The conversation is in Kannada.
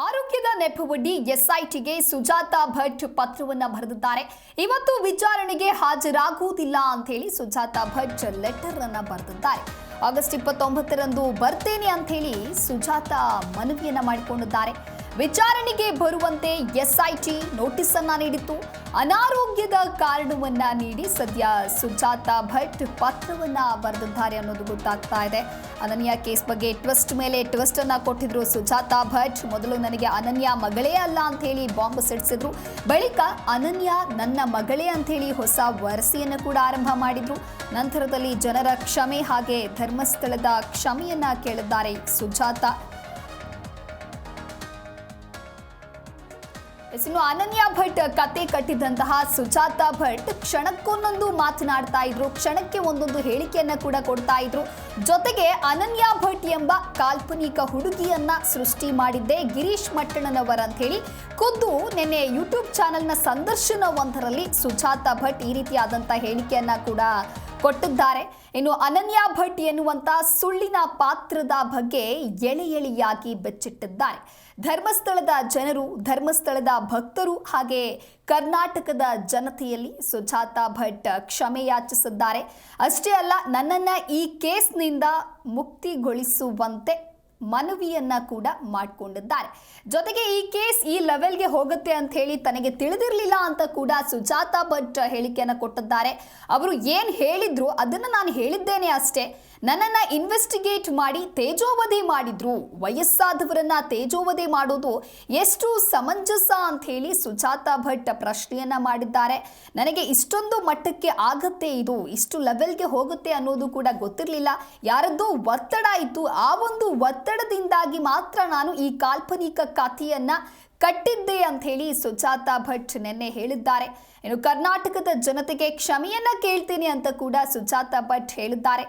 ಆರೋಗ್ಯದ ನೆಪವೊಡ್ಡಿ ಎಸ್ಐಟಿಗೆ ಸುಜಾತಾ ಭಟ್ ಪತ್ರವನ್ನ ಬರೆದಿದ್ದಾರೆ. ಇವತ್ತು ವಿಚಾರಣೆಗೆ ಹಾಜರಾಗುವುದಿಲ್ಲ ಅಂತ ಹೇಳಿ ಸುಜಾತಾ ಭಟ್ ಲೆಟರ್ ಅನ್ನ ಬರೆದಿದ್ದಾರೆ. ಆಗಸ್ಟ್ 29ರಂದು ಬರ್ತೇನೆ ಅಂತ ಹೇಳಿ ಸುಜಾತಾ ಮನವಿಯನ್ನ ಮಾಡಿಕೊಂಡಿದ್ದಾರೆ. ವಿಚಾರಣೆಗೆ ಬರುವಂತೆ ಎಸ್ಐಟಿ ನೋಟಿಸ್ ಅನ್ನ ನೀಡಿತ್ತು. ಅನಾರೋಗ್ಯದ ಕಾರಣವನ್ನ ನೀಡಿ ಸದ್ಯ ಸುಜಾತಾ ಭಟ್ ಪತ್ರವನ್ನ ಬರೆದಿದ್ದಾರೆ ಅನ್ನೋದು ಗೊತ್ತಾಗ್ತಾ ಇದೆ. ಅನನ್ಯ ಕೇಸ್ ಬಗ್ಗೆ ಟ್ವಿಸ್ಟ್ ಮೇಲೆ ಟ್ವಿಸ್ಟ್ ಅನ್ನ ಕೊಟ್ಟಿದ್ರು ಸುಜಾತಾ ಭಟ್. ಮೊದಲು ನನಗೆ ಅನನ್ಯ ಮಗಳೇ ಅಲ್ಲ ಅಂತ ಹೇಳಿ ಬಾಂಬ್ ಸಿಡಿಸಿದ್ರು. ಬಳಿಕ ಅನನ್ಯ ನನ್ನ ಮಗಳೇ ಅಂತ ಹೇಳಿ ಹೊಸ ವರಸೆಯನ್ನು ಕೂಡ ಆರಂಭ ಮಾಡಿದ್ರು. ನಂತರದಲ್ಲಿ ಜನರ ಕ್ಷಮೆ ಹಾಗೆ ಧರ್ಮಸ್ಥಳದ ಕ್ಷಮೆಯನ್ನ ಕೇಳಿದ್ದಾರೆ ಸುಜಾತಾ. ಇನ್ನು ಅನನ್ಯ ಭಟ್ ಕತೆ ಕಟ್ಟಿದಂತಹ ಸುಜಾತಾ ಭಟ್ ಕ್ಷಣಕ್ಕೊಂದೊಂದು ಮಾತನಾಡ್ತಾ ಇದ್ರು, ಕ್ಷಣಕ್ಕೆ ಒಂದೊಂದು ಹೇಳಿಕೆಯನ್ನ ಕೂಡ ಕೊಡ್ತಾ ಇದ್ರು. ಜೊತೆಗೆ ಅನನ್ಯ ಭಟ್ ಎಂಬ ಕಾಲ್ಪನಿಕ ಹುಡುಗಿಯನ್ನ ಸೃಷ್ಟಿ ಮಾಡಿದ್ದೆ ಗಿರೀಶ್ ಮಟ್ಟಣ್ಣನವರ್ ಅಂತ ಹೇಳಿ ಖುದ್ದು ನಿನ್ನೆ ಯೂಟ್ಯೂಬ್ ಚಾನೆಲ್ನ ಸಂದರ್ಶನವೊಂದರಲ್ಲಿ ಸುಜಾತಾ ಭಟ್ ಈ ರೀತಿಯಾದಂಥ ಹೇಳಿಕೆಯನ್ನ ಕೂಡ ಕೊಟ್ಟಿದ್ದಾರೆ. ಇನ್ನು ಅನನ್ಯ ಭಟ್ ಎನ್ನುವಂತ ಸುಳ್ಳಿನ ಪಾತ್ರದ ಬಗ್ಗೆ ಎಳೆ ಎಳೆಯಾಗಿ ಬೆಚ್ಚಿಟ್ಟಿದ್ದಾರೆ. ಧರ್ಮಸ್ಥಳದ ಜನರು, ಧರ್ಮಸ್ಥಳದ ಭಕ್ತರು ಹಾಗೆ ಕರ್ನಾಟಕದ ಜನತೆಯಲ್ಲಿ ಸುಜಾತಾ ಭಟ್ ಕ್ಷಮೆ ಯಾಚಿಸಿದ್ದಾರೆ. ಅಷ್ಟೇ ಅಲ್ಲ, ನನ್ನನ್ನು ಈ ಕೇಸ್ನಿಂದ ಮುಕ್ತಿಗೊಳಿಸುವಂತೆ ಮನವಿಯನ್ನ ಕೂಡ ಮಾಡಿಕೊಂಡಿದ್ದಾರೆ. ಜೊತೆಗೆ ಈ ಕೇಸ್ ಈ ಲೆವೆಲ್ಗೆ ಹೋಗುತ್ತೆ ಅಂತ ಹೇಳಿ ತನಗೆ ತಿಳಿದಿರಲಿಲ್ಲ ಅಂತ ಕೂಡ ಸುಜಾತಾ ಭಟ್ ಹೇಳಿಕೆಯನ್ನು ಕೊಟ್ಟಿದ್ದಾರೆ. ಅವರು ಏನು ಹೇಳಿದ್ರು ಅದನ್ನು ನಾನು ಹೇಳಿದ್ದೇನೆ ಅಷ್ಟೇ. ನನ್ನನ್ನು ಇನ್ವೆಸ್ಟಿಗೇಟ್ ಮಾಡಿ ತೇಜೋವಧೆ ಮಾಡಿದ್ರು. ವಯಸ್ಸಾದವರನ್ನ ತೇಜೋವಧೆ ಮಾಡೋದು ಎಷ್ಟು ಸಮಂಜಸ ಅಂತ ಹೇಳಿ ಸುಜಾತಾ ಭಟ್ ಪ್ರಶ್ನೆಯನ್ನ ಮಾಡಿದ್ದಾರೆ. ನನಗೆ ಇಷ್ಟೊಂದು ಮಟ್ಟಕ್ಕೆ ಆಗತ್ತೆ, ಇದು ಇಷ್ಟು ಲೆವೆಲ್ಗೆ ಹೋಗುತ್ತೆ ಅನ್ನೋದು ಕೂಡ ಗೊತ್ತಿರಲಿಲ್ಲ. ಯಾರದ್ದೋ ಒತ್ತಡ ಇತ್ತು, ಆ ಒಂದು ಒತ್ತಡದಿಂದಾಗಿ ಮಾತ್ರ ನಾನು ಈ ಕಾಲ್ಪನಿಕ ಕಥೆಯನ್ನ ಕಟ್ಟಿದ್ದೆ ಅಂತ ಹೇಳಿ ಸುಜಾತಾ ಭಟ್ ನಿನ್ನೆ ಹೇಳಿದ್ದಾರೆ. ಇನ್ನು ಕರ್ನಾಟಕದ ಜನತೆಗೆ ಕ್ಷಮೆಯನ್ನ ಕೇಳ್ತೀನಿ ಅಂತ ಕೂಡ ಸುಜಾತಾ ಭಟ್ ಹೇಳಿದ್ದಾರೆ.